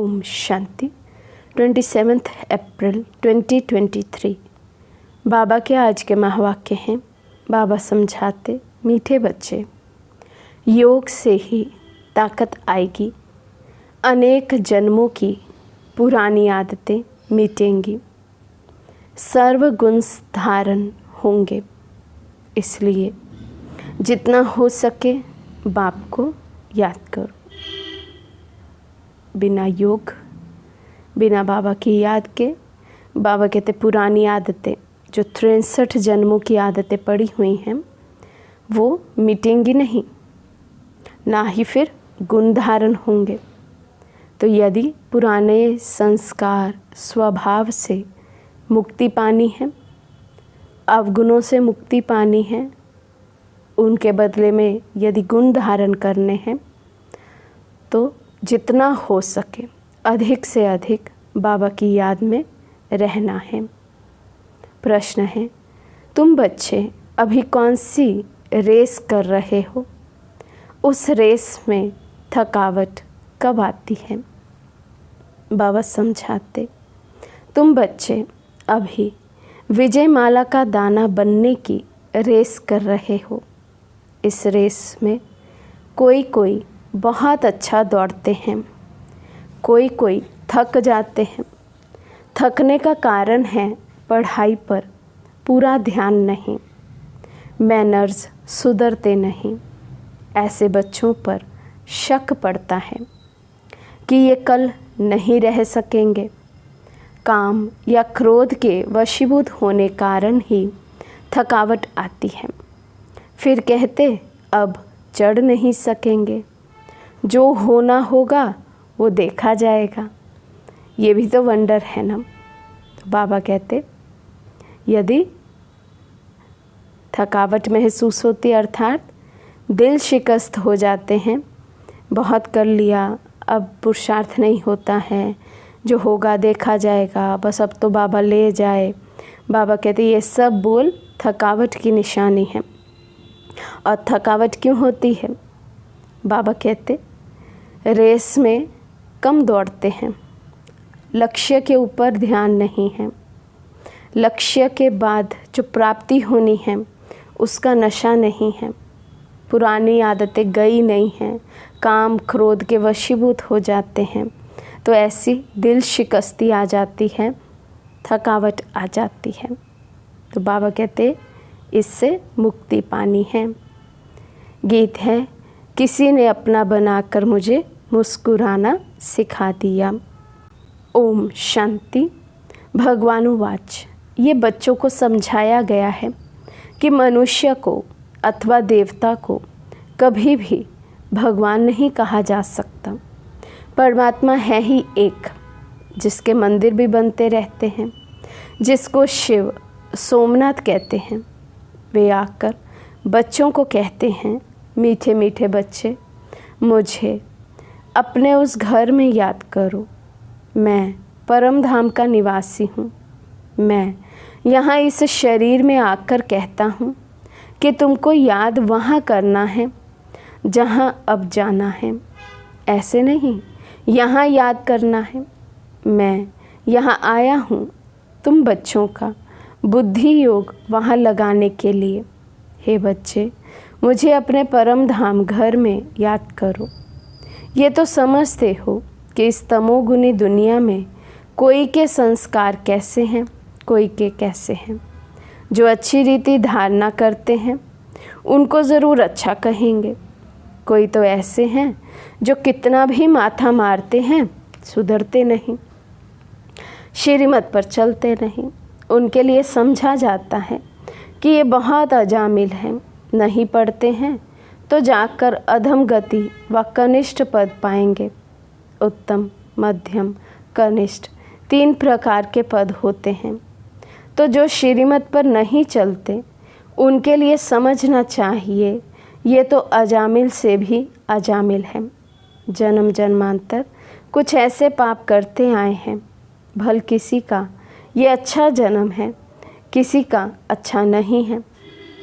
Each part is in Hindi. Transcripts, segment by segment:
ओम शांति। 27 अप्रैल 2023। बाबा के आज के महावाक्य हैं। बाबा समझाते, मीठे बच्चे, योग से ही ताकत आएगी, अनेक जन्मों की पुरानी आदतें मिटेंगी, सर्वगुण धारण होंगे। इसलिए जितना हो सके बाप को याद करो। बिना योग, बिना बाबा की याद के, बाबा कहते पुरानी आदतें जो 63 जन्मों की आदतें पड़ी हुई हैं वो मिटेंगी नहीं, ना ही फिर गुण धारण होंगे। तो यदि पुराने संस्कार स्वभाव से मुक्ति पानी है, अवगुणों से मुक्ति पानी है, उनके बदले में यदि गुण धारण करने हैं तो जितना हो सके अधिक से अधिक बाबा की याद में रहना है। प्रश्न है, तुम बच्चे अभी कौन सी रेस कर रहे हो? उस रेस में थकावट कब आती है? बाबा समझाते, तुम बच्चे अभी विजयमाला का दाना बनने की रेस कर रहे हो। इस रेस में कोई बहुत अच्छा दौड़ते हैं, कोई थक जाते हैं। थकने का कारण है पढ़ाई पर पूरा ध्यान नहीं, मैनर्स सुधरते नहीं। ऐसे बच्चों पर शक पड़ता है कि ये कल नहीं रह सकेंगे। काम या क्रोध के वशीभूत होने कारण ही थकावट आती है। फिर कहते अब चढ़ नहीं सकेंगे, जो होना होगा वो देखा जाएगा। ये भी तो वंडर है ना। तो बाबा कहते यदि थकावट महसूस होती अर्थात दिल शिकस्त हो जाते हैं, बहुत कर लिया अब पुरुषार्थ नहीं होता है, जो होगा देखा जाएगा, बस अब तो बाबा ले जाए। बाबा कहते ये सब बोल थकावट की निशानी है। और थकावट क्यों होती है? बाबा कहते रेस में कम दौड़ते हैं, लक्ष्य के ऊपर ध्यान नहीं है, लक्ष्य के बाद जो प्राप्ति होनी है उसका नशा नहीं है, पुरानी आदतें गई नहीं हैं, काम क्रोध के वशीभूत हो जाते हैं, तो ऐसी दिल शिकस्ती आ जाती है, थकावट आ जाती है। तो बाबा कहते इससे मुक्ति पानी है। गीत है, किसी ने अपना बनाकर मुझे मुस्कुराना सिखा दिया। ओम शांति। भगवानुवाच, ये बच्चों को समझाया गया है कि मनुष्य को अथवा देवता को कभी भी भगवान नहीं कहा जा सकता। परमात्मा है ही एक, जिसके मंदिर भी बनते रहते हैं, जिसको शिव सोमनाथ कहते हैं। वे आकर बच्चों को कहते हैं, मीठे मीठे बच्चे, मुझे अपने उस घर में याद करो। मैं परम धाम का निवासी हूँ। मैं यहाँ इस शरीर में आकर कहता हूँ कि तुमको याद वहाँ करना है जहाँ अब जाना है। ऐसे नहीं, यहाँ याद करना है। मैं यहाँ आया हूँ तुम बच्चों का बुद्धि योग वहाँ लगाने के लिए। हे बच्चे, मुझे अपने परम धाम घर में याद करो। ये तो समझते हो कि इस तमोगुनी दुनिया में कोई के संस्कार कैसे हैं, कोई के कैसे हैं। जो अच्छी रीति धारणा करते हैं उनको ज़रूर अच्छा कहेंगे। कोई तो ऐसे हैं जो कितना भी माथा मारते हैं सुधरते नहीं, श्रीमत पर चलते नहीं। उनके लिए समझा जाता है कि ये बहुत अजामिल हैं, नहीं पढ़ते हैं तो जाकर अधम गति व कनिष्ठ पद पाएंगे। उत्तम, मध्यम, कनिष्ठ 3 प्रकार के पद होते हैं। तो जो श्रीमत पर नहीं चलते उनके लिए समझना चाहिए ये तो अजामिल से भी अजामिल है। जन्म जन्मांतर कुछ ऐसे पाप करते आए हैं, भल किसी का ये अच्छा जन्म है, किसी का अच्छा नहीं है,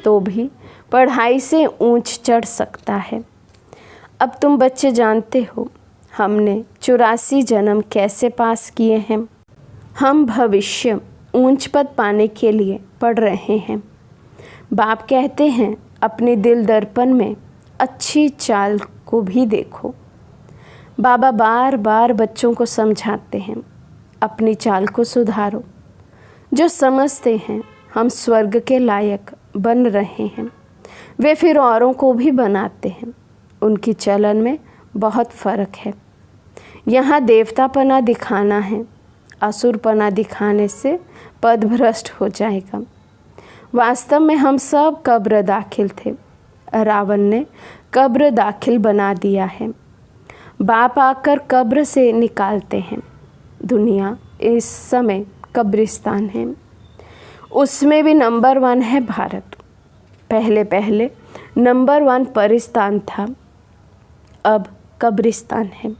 तो भी पढ़ाई से ऊंच चढ़ सकता है। अब तुम बच्चे जानते हो हमने 84 जन्म कैसे पास किए हैं। हम भविष्य ऊंच पद पाने के लिए पढ़ रहे हैं। बाप कहते हैं अपने दिल दर्पण में अच्छी चाल को भी देखो। बाबा बार बार बच्चों को समझाते हैं अपनी चाल को सुधारो। जो समझते हैं हम स्वर्ग के लायक बन रहे हैं, वे फिर औरों को भी बनाते हैं। उनकी चलन में बहुत फ़र्क है। यहाँ देवतापना दिखाना है, असुरपना दिखाने से पद भ्रष्ट हो जाएगा। वास्तव में हम सब कब्र दाखिल थे, रावण ने कब्र दाखिल बना दिया है। बाप आकर कब्र से निकालते हैं। दुनिया इस समय कब्रिस्तान है, उसमें भी नंबर 1 है भारत। पहले पहले नंबर 1 परिस्तान था, अब कब्रिस्तान है।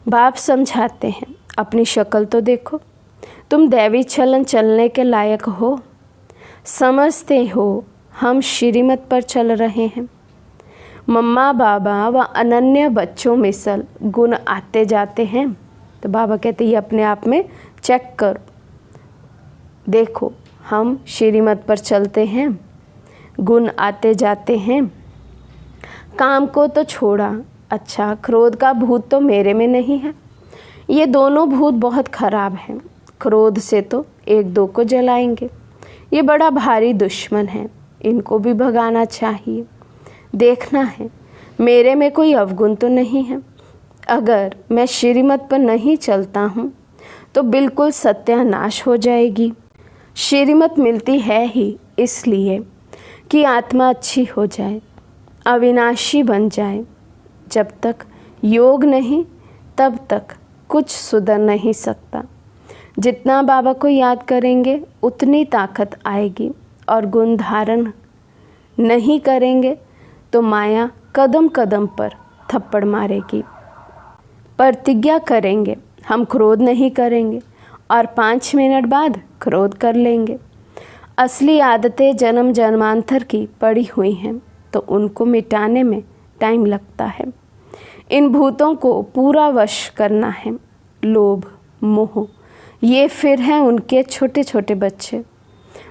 बाप समझाते हैं अपनी शक्ल तो देखो, तुम दैवी चलन चलने के लायक हो। समझते हो हम श्रीमत पर चल रहे हैं। मम्मा बाबा व अनन्य बच्चों में सल गुण आते जाते हैं। तो बाबा कहते ये अपने आप में चेक करो, देखो हम श्रीमत पर चलते हैं, गुण आते जाते हैं। काम को तो छोड़ा, अच्छा क्रोध का भूत तो मेरे में नहीं है। ये दोनों भूत बहुत खराब हैं। क्रोध से तो 1-2 को जलाएंगे। ये बड़ा भारी दुश्मन है, इनको भी भगाना चाहिए। देखना है मेरे में कोई अवगुण तो नहीं है। अगर मैं श्रीमत पर नहीं चलता हूँ तो बिल्कुल सत्यानाश हो जाएगी। श्रीमत मिलती है ही इसलिए कि आत्मा अच्छी हो जाए, अविनाशी बन जाए। जब तक योग नहीं तब तक कुछ सुधर नहीं सकता। जितना बाबा को याद करेंगे उतनी ताकत आएगी, और गुण धारण नहीं करेंगे तो माया कदम कदम पर थप्पड़ मारेगी। प्रतिज्ञा करेंगे हम क्रोध नहीं करेंगे, और 5 मिनट बाद क्रोध कर लेंगे। असली आदतें जन्म जन्मांतर की पड़ी हुई हैं, तो उनको मिटाने में टाइम लगता है। इन भूतों को पूरा वश करना है। लोभ मोह ये फिर हैं उनके छोटे छोटे बच्चे।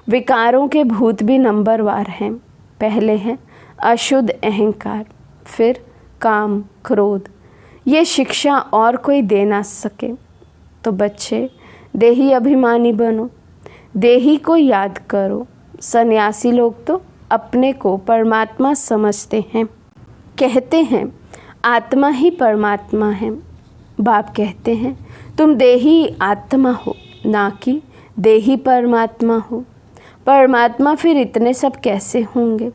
विकारों के भूत भी नंबरवार हैं। पहले हैं अशुद्ध अहंकार, फिर काम क्रोध। ये शिक्षा और कोई दे ना सके। तो बच्चे देही अभिमानी बनो, देही को याद करो। सन्यासी लोग तो अपने को परमात्मा समझते हैं, कहते हैं आत्मा ही परमात्मा है। बाप कहते हैं तुम देही आत्मा हो, ना कि देही परमात्मा हो। परमात्मा फिर इतने सब कैसे होंगे?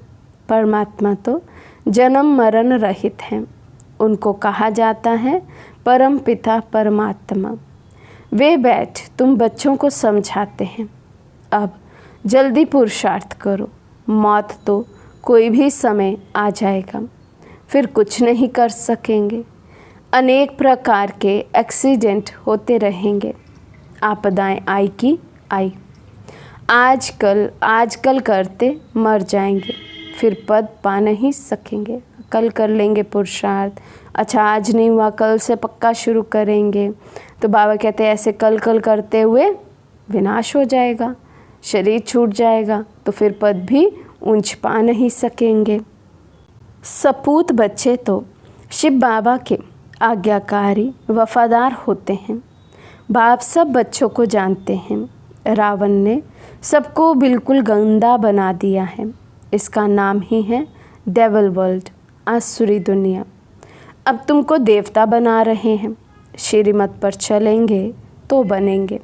परमात्मा तो जन्म मरण रहित हैं। उनको कहा जाता है परम पिता परमात्मा। वे बैठ तुम बच्चों को समझाते हैं, अब जल्दी पुरुषार्थ करो। मौत तो कोई भी समय आ जाएगा, फिर कुछ नहीं कर सकेंगे। अनेक प्रकार के एक्सीडेंट होते रहेंगे। आपदाएं आई की आई। आजकल करते मर जाएंगे, फिर पद पा नहीं सकेंगे। कल कर लेंगे पुरुषार्थ, अच्छा आज नहीं हुआ कल से पक्का शुरू करेंगे। तो बाबा कहते हैं ऐसे कल करते हुए विनाश हो जाएगा, शरीर छूट जाएगा, तो फिर पद भी ऊंच पा नहीं सकेंगे। सपूत बच्चे तो शिव बाबा के आज्ञाकारी वफादार होते हैं। बाप सब बच्चों को जानते हैं। रावण ने सबको बिल्कुल गंदा बना दिया है। इसका नाम ही है डेविल वर्ल्ड, आसुरी दुनिया। अब तुमको देवता बना रहे हैं। श्रीमत पर चलेंगे तो बनेंगे।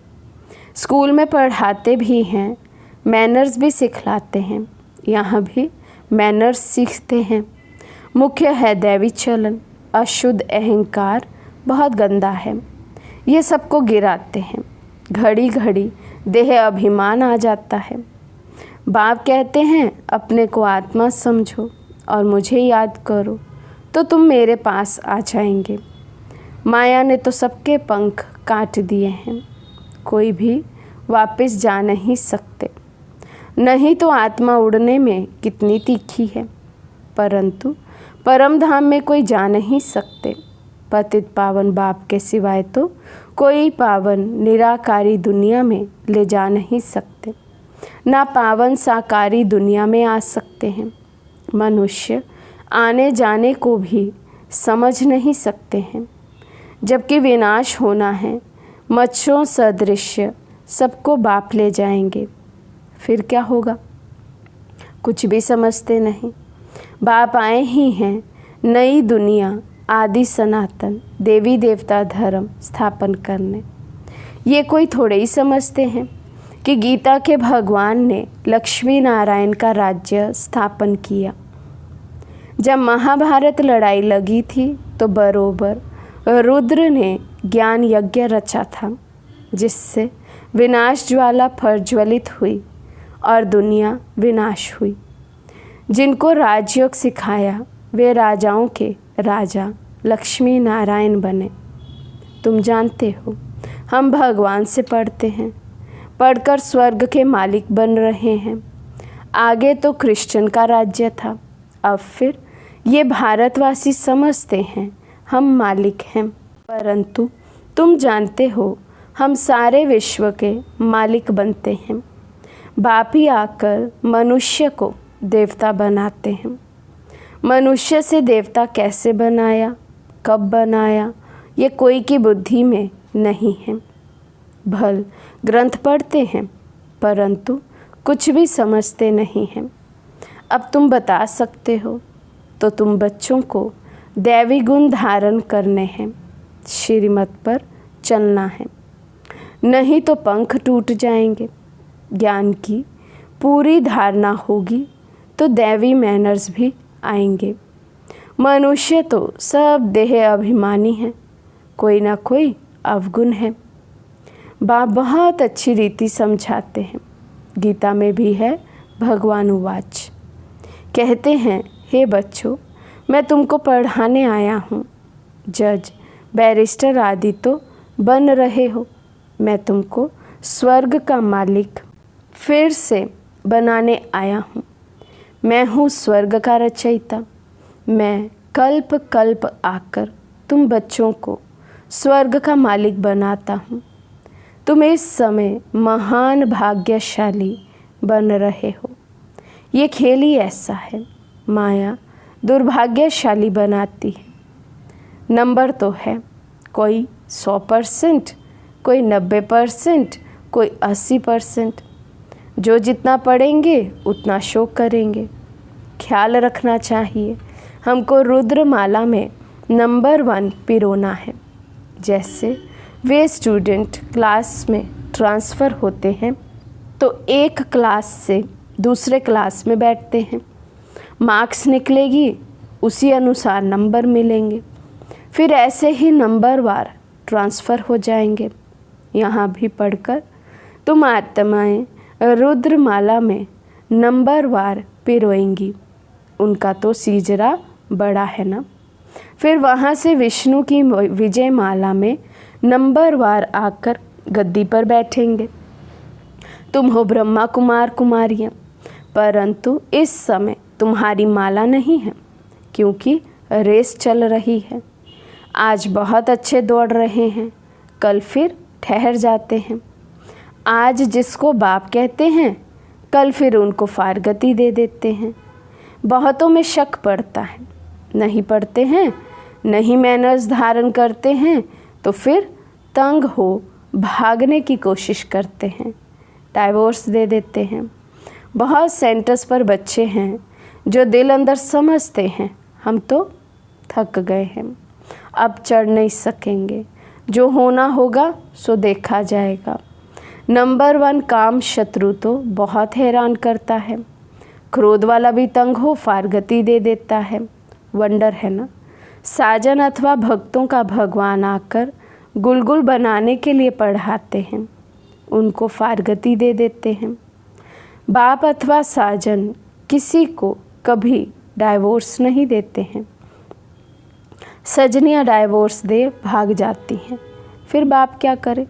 स्कूल में पढ़ाते भी हैं, मैनर्स भी सिखलाते हैं। यहाँ भी मैनर्स सीखते हैं। मुख्य है दैवी चलन। अशुद्ध अहंकार बहुत गंदा है, ये सबको गिराते हैं। घड़ी घड़ी देह अभिमान आ जाता है। बाप कहते हैं अपने को आत्मा समझो और मुझे याद करो तो तुम मेरे पास आ जाएंगे। माया ने तो सबके पंख काट दिए हैं, कोई भी वापस जा नहीं सकते। नहीं तो आत्मा उड़ने में कितनी तीखी है, परंतु परम धाम में कोई जा नहीं सकते। पतित पावन बाप के सिवाय तो कोई पावन निराकारी दुनिया में ले जा नहीं सकते, ना पावन साकारी दुनिया में आ सकते हैं। मनुष्य आने जाने को भी समझ नहीं सकते हैं, जबकि विनाश होना है। मच्छरों सदृश सबको बाप ले जाएंगे, फिर क्या होगा? कुछ भी समझते नहीं। बाप आए ही हैं नई दुनिया, आदि सनातन देवी देवता धर्म स्थापन करने। ये कोई थोड़े ही समझते हैं कि गीता के भगवान ने लक्ष्मी नारायण का राज्य स्थापन किया। जब महाभारत लड़ाई लगी थी तो बरोबर रुद्र ने ज्ञान यज्ञ रचा था, जिससे विनाश ज्वाला प्रज्वलित हुई और दुनिया विनाश हुई। जिनको राजयोग सिखाया वे राजाओं के राजा लक्ष्मी नारायण बने। तुम जानते हो, हम भगवान से पढ़ते हैं, पढ़कर स्वर्ग के मालिक बन रहे हैं। आगे तो कृष्ण का राज्य था, अब फिर ये भारतवासी समझते हैं हम मालिक हैं। परंतु तुम जानते हो, हम सारे विश्व के मालिक बनते हैं। बाप ही आकर मनुष्य को देवता बनाते हैं। मनुष्य से देवता कैसे बनाया, कब बनाया, ये कोई की बुद्धि में नहीं है। भल ग्रंथ पढ़ते हैं, परंतु कुछ भी समझते नहीं हैं। अब तुम बता सकते हो तो तुम बच्चों को दैवी गुण धारण करने हैं, श्रीमत पर चलना है, नहीं तो पंख टूट जाएंगे। ज्ञान की पूरी धारणा होगी तो दैवी मैनर्स भी आएंगे। मनुष्य तो सब देह अभिमानी है, कोई ना कोई अवगुण है। बाप बहुत अच्छी रीति समझाते हैं। गीता में भी है, भगवान उवाच कहते हैं, हे बच्चों, मैं तुमको पढ़ाने आया हूँ। जज बैरिस्टर आदि तो बन रहे हो, मैं तुमको स्वर्ग का मालिक फिर से बनाने आया हूँ। मैं हूँ स्वर्ग का रचयिता। मैं कल्प कल्प आकर तुम बच्चों को स्वर्ग का मालिक बनाता हूँ। तुम इस समय महान भाग्यशाली बन रहे हो। ये खेल ही ऐसा है, माया दुर्भाग्यशाली बनाती है। नंबर तो है, कोई 100%, कोई 90%, कोई 80%। जो जितना पढ़ेंगे उतना शो करेंगे। ख्याल रखना चाहिए, हमको रुद्रमाला में नंबर 1 पिरोना है। जैसे वे स्टूडेंट क्लास में ट्रांसफ़र होते हैं तो एक क्लास से दूसरे क्लास में बैठते हैं, मार्क्स निकलेगी, उसी अनुसार नंबर मिलेंगे, फिर ऐसे ही नंबरवार ट्रांसफ़र हो जाएंगे। यहाँ भी पढ़कर तुम आत्माएं रुद्रमाला में नंबरवार पिरोएंगी। उनका तो सीजरा बड़ा है ना। फिर वहाँ से विष्णु की विजय माला में नंबरवार आकर गद्दी पर बैठेंगे। तुम हो ब्रह्मा कुमार कुमारियाँ, परंतु इस समय तुम्हारी माला नहीं है, क्योंकि रेस चल रही है। आज बहुत अच्छे दौड़ रहे हैं, कल फिर ठहर जाते हैं। आज जिसको बाप कहते हैं, कल फिर उनको फारगति दे देते हैं। बहुतों में शक पड़ता है, नहीं पढ़ते हैं, नहीं मैनर्स धारण करते हैं, तो फिर तंग हो भागने की कोशिश करते हैं, डाइवोर्स दे देते हैं। बहुत सेंटर्स पर बच्चे हैं जो दिल अंदर समझते हैं, हम तो थक गए हैं, अब चढ़ नहीं सकेंगे, जो होना होगा सो देखा जाएगा। नंबर 1 काम शत्रु तो बहुत हैरान करता है। क्रोध वाला भी तंग हो फारगति दे देता है। वंडर है ना। साजन अथवा भक्तों का भगवान आकर गुलगुल बनाने के लिए पढ़ाते हैं, उनको फारगति दे देते हैं। बाप अथवा साजन किसी को कभी डाइवोर्स नहीं देते हैं। सजनियाँ डाइवोर्स दे भाग जाती हैं, फिर बाप क्या करे?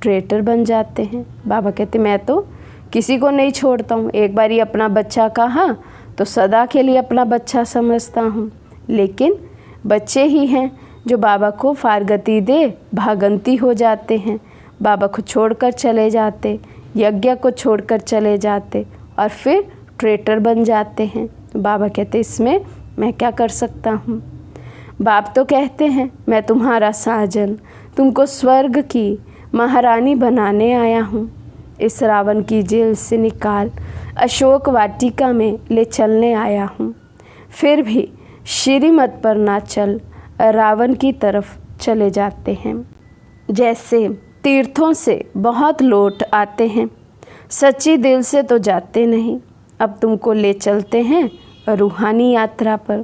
ट्रेटर बन जाते हैं। बाबा कहते मैं तो किसी को नहीं छोड़ता हूँ, एक बार ही अपना बच्चा कहा तो सदा के लिए अपना बच्चा समझता हूँ। लेकिन बच्चे ही हैं जो बाबा को फारगती दे भागंती हो जाते हैं, बाबा को छोड़कर चले जाते, यज्ञ को छोड़कर चले जाते और फिर ट्रेटर बन जाते हैं। बाबा कहते इसमें मैं क्या कर सकता हूँ। बाप तो कहते हैं मैं तुम्हारा साजन, तुमको स्वर्ग की महारानी बनाने आया हूँ। इस रावण की जेल से निकाल अशोक वाटिका में ले चलने आया हूँ। फिर भी श्रीमत पर ना चल रावण की तरफ चले जाते हैं। जैसे तीर्थों से बहुत लौट आते हैं, सच्ची दिल से तो जाते नहीं। अब तुमको ले चलते हैं रूहानी यात्रा पर।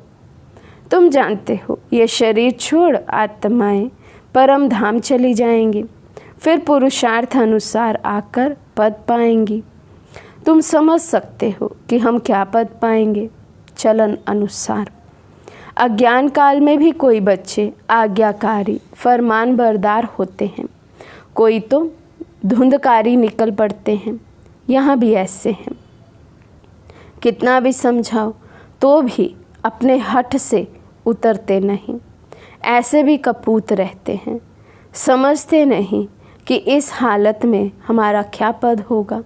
तुम जानते हो ये शरीर छोड़ आत्माएं परम धाम चली जाएंगी, फिर पुरुषार्थ अनुसार आकर पद पाएंगी। तुम समझ सकते हो कि हम क्या पद पाएंगे। चलन अनुसार अज्ञान काल में भी कोई बच्चे आज्ञाकारी फरमान बरदार होते हैं, कोई तो धुंधकारी निकल पड़ते हैं। यहाँ भी ऐसे हैं, कितना भी समझाओ तो भी अपने हठ से उतरते नहीं। ऐसे भी कपूत रहते हैं, समझते नहीं कि इस हालत में हमारा क्या पद होगा।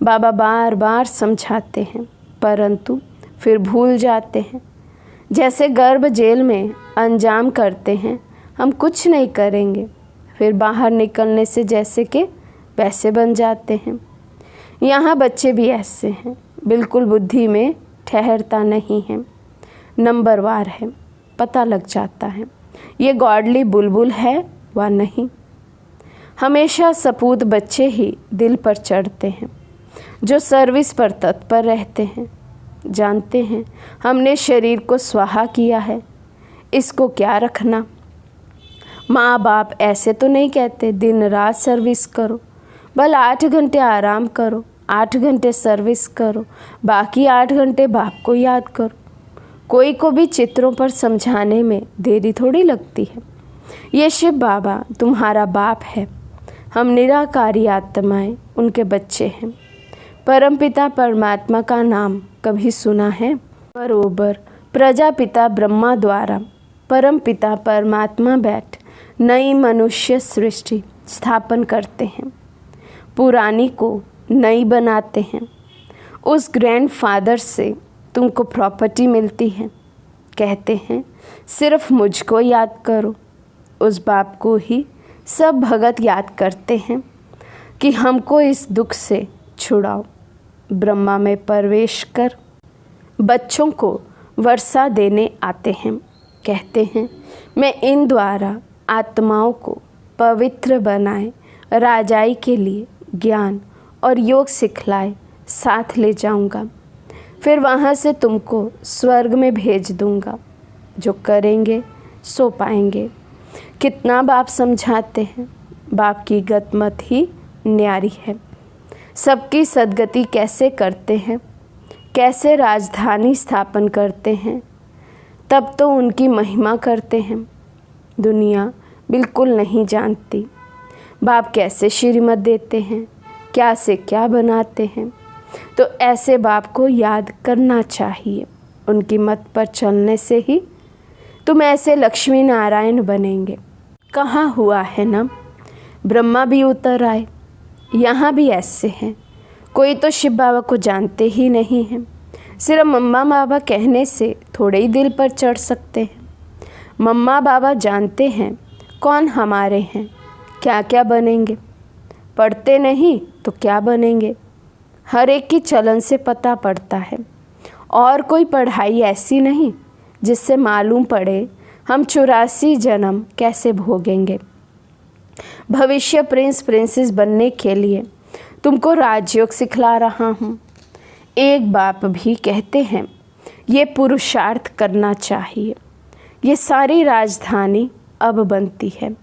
बाबा बार बार समझाते हैं परंतु फिर भूल जाते हैं। जैसे गर्भ जेल में अंजाम करते हैं, हम कुछ नहीं करेंगे, फिर बाहर निकलने से जैसे कि वैसे बन जाते हैं। यहाँ बच्चे भी ऐसे हैं, बिल्कुल बुद्धि में ठहरता नहीं है, नंबरवार है, पता लग जाता है ये गॉडली बुलबुल है व नहीं। हमेशा सपूत बच्चे ही दिल पर चढ़ते हैं, जो सर्विस पर तत्पर रहते हैं। जानते हैं हमने शरीर को स्वाहा किया है, इसको क्या रखना। माँ बाप ऐसे तो नहीं कहते दिन रात सर्विस करो, बल 8 घंटे आराम करो, 8 घंटे सर्विस करो, बाकी 8 घंटे बाप को याद करो। कोई को भी चित्रों पर समझाने में देरी थोड़ी लगती है। ये शिव बाबा तुम्हारा बाप है, हम निराकारी आत्माएं उनके बच्चे हैं। परमपिता परमात्मा का नाम कभी सुना है? बरोबर प्रजापिता ब्रह्मा द्वारा परमपिता परमात्मा बैठ नई मनुष्य सृष्टि स्थापन करते हैं, पुरानी को नई बनाते हैं। उस ग्रैंडफादर से तुमको प्रॉपर्टी मिलती है, कहते हैं सिर्फ मुझको याद करो। उस बाप को ही सब भगत याद करते हैं कि हमको इस दुख से छुड़ाओ। ब्रह्मा में प्रवेश कर बच्चों को वर्षा देने आते हैं, कहते हैं मैं इन द्वारा आत्माओं को पवित्र बनाए, राजाई के लिए ज्ञान और योग सिखलाए साथ ले जाऊंगा, फिर वहाँ से तुमको स्वर्ग में भेज दूंगा। जो करेंगे सो पाएंगे। कितना बाप समझाते हैं, बाप की गतमत ही न्यारी है। सबकी सदगति कैसे करते हैं, कैसे राजधानी स्थापन करते हैं, तब तो उनकी महिमा करते हैं। दुनिया बिल्कुल नहीं जानती बाप कैसे श्रीमत देते हैं, क्या से क्या बनाते हैं। तो ऐसे बाप को याद करना चाहिए। उनकी मत पर चलने से ही तुम ऐसे लक्ष्मी नारायण बनेंगे। कहाँ हुआ है ना, ब्रह्मा भी उतर आए। यहाँ भी ऐसे हैं, कोई तो शिव बाबा को जानते ही नहीं हैं, सिर्फ मम्मा बाबा कहने से थोड़े ही दिल पर चढ़ सकते हैं। मम्मा बाबा जानते हैं कौन हमारे हैं, क्या क्या बनेंगे। पढ़ते नहीं तो क्या बनेंगे, हर एक की चलन से पता पड़ता है। और कोई पढ़ाई ऐसी नहीं जिससे मालूम पड़े हम 84 जन्म कैसे भोगेंगे। भविष्य प्रिंस प्रिंसेस बनने के लिए तुमको राजयोग सिखला रहा हूँ। एक बाप भी कहते हैं ये पुरुषार्थ करना चाहिए। ये सारी राजधानी अब बनती है,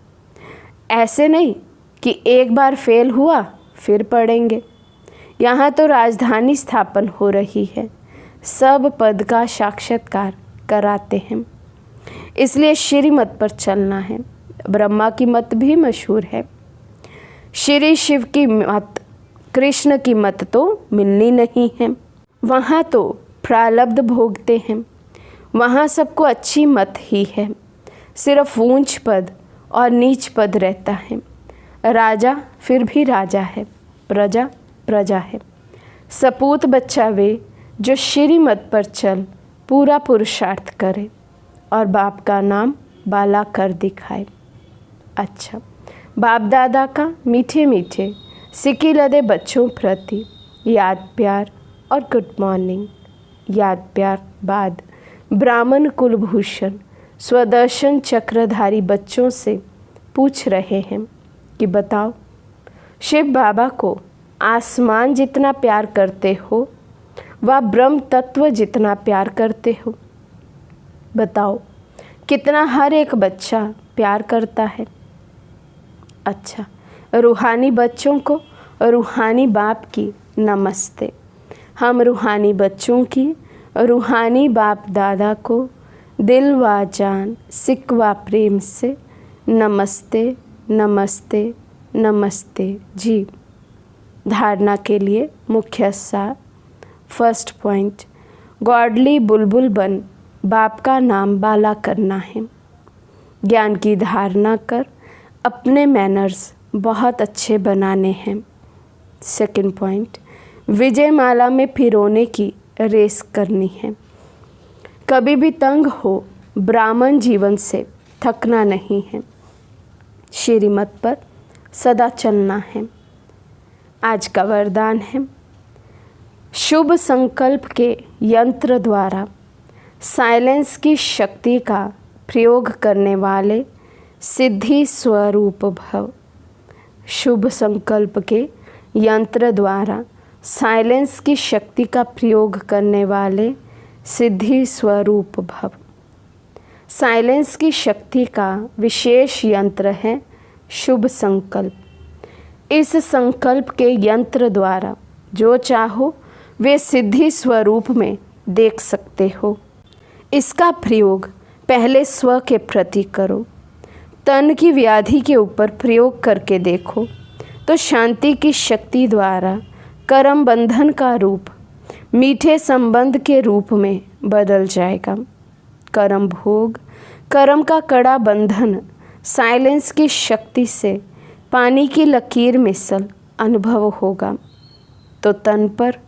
ऐसे नहीं कि एक बार फेल हुआ फिर पढ़ेंगे। यहाँ तो राजधानी स्थापन हो रही है, सब पद का साक्षात्कार कराते हैं। इसलिए श्रीमत पर चलना है। ब्रह्मा की मत भी मशहूर है, श्री शिव की मत, कृष्ण की मत तो मिलनी नहीं है। वहाँ तो प्रारब्ध भोगते हैं, वहाँ सबको अच्छी मत ही है। सिर्फ ऊंच पद और नीच पद रहता है। राजा फिर भी राजा है, प्रजा प्रजा है। सपूत बच्चा वे जो श्रीमत पर चल पूरा पुरुषार्थ करे और बाप का नाम बाला कर दिखाए। अच्छा, बाप दादा का मीठे मीठे सिक्की लदे बच्चों प्रति याद प्यार और गुड मॉर्निंग। याद प्यार बाद ब्राह्मण कुलभूषण स्वदर्शन चक्रधारी बच्चों से पूछ रहे हैं कि बताओ, शिव बाबा को आसमान जितना प्यार करते हो व ब्रह्म तत्व जितना प्यार करते हो? बताओ कितना हर एक बच्चा प्यार करता है। अच्छा, रूहानी बच्चों को रूहानी बाप की नमस्ते। हम रूहानी बच्चों की रूहानी बाप दादा को दिल व जान सिक व प्रेम से नमस्ते नमस्ते नमस्ते जी। धारणा के लिए मुख्य सार। फर्स्ट पॉइंट, गॉडली बुलबुल बन बाप का नाम बाला करना है। ज्ञान की धारणा कर अपने मैनर्स बहुत अच्छे बनाने हैं। सेकंड पॉइंट, विजय माला में फिरोने की रेस करनी है। कभी भी तंग हो ब्राह्मण जीवन से थकना नहीं है। श्रीमत पर सदा चलना है। आज का वरदान है, शुभ संकल्प के यंत्र द्वारा साइलेंस की शक्ति का प्रयोग करने वाले सिद्धि स्वरूप भव। शुभ संकल्प के यंत्र द्वारा साइलेंस की शक्ति का प्रयोग करने वाले सिद्धि स्वरूप भव। साइलेंस की शक्ति का विशेष यंत्र है शुभ संकल्प। इस संकल्प के यंत्र द्वारा जो चाहो वे सिद्धि स्वरूप में देख सकते हो। इसका प्रयोग पहले स्व के प्रति करो। तन की व्याधि के ऊपर प्रयोग करके देखो तो शांति की शक्ति द्वारा कर्म बंधन का रूप मीठे संबंध के रूप में बदल जाएगा। कर्म भोग, कर्म का कड़ा बंधन साइलेंस की शक्ति से पानी की लकीर मिसल अनुभव होगा। तो तन पर,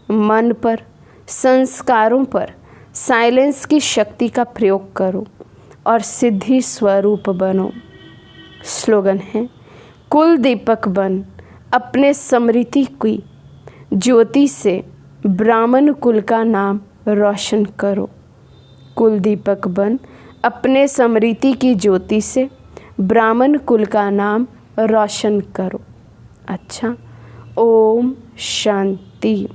मन पर, संस्कारों पर साइलेंस की शक्ति का प्रयोग करो और सिद्धि स्वरूप बनो। स्लोगन है, कुल दीपक बन अपने स्मृति की ज्योति से ब्राह्मण कुल का नाम रोशन करो। कुल दीपक बन अपने स्मृति की ज्योति से ब्राह्मण कुल का नाम रोशन करो। अच्छा, ओम शांति।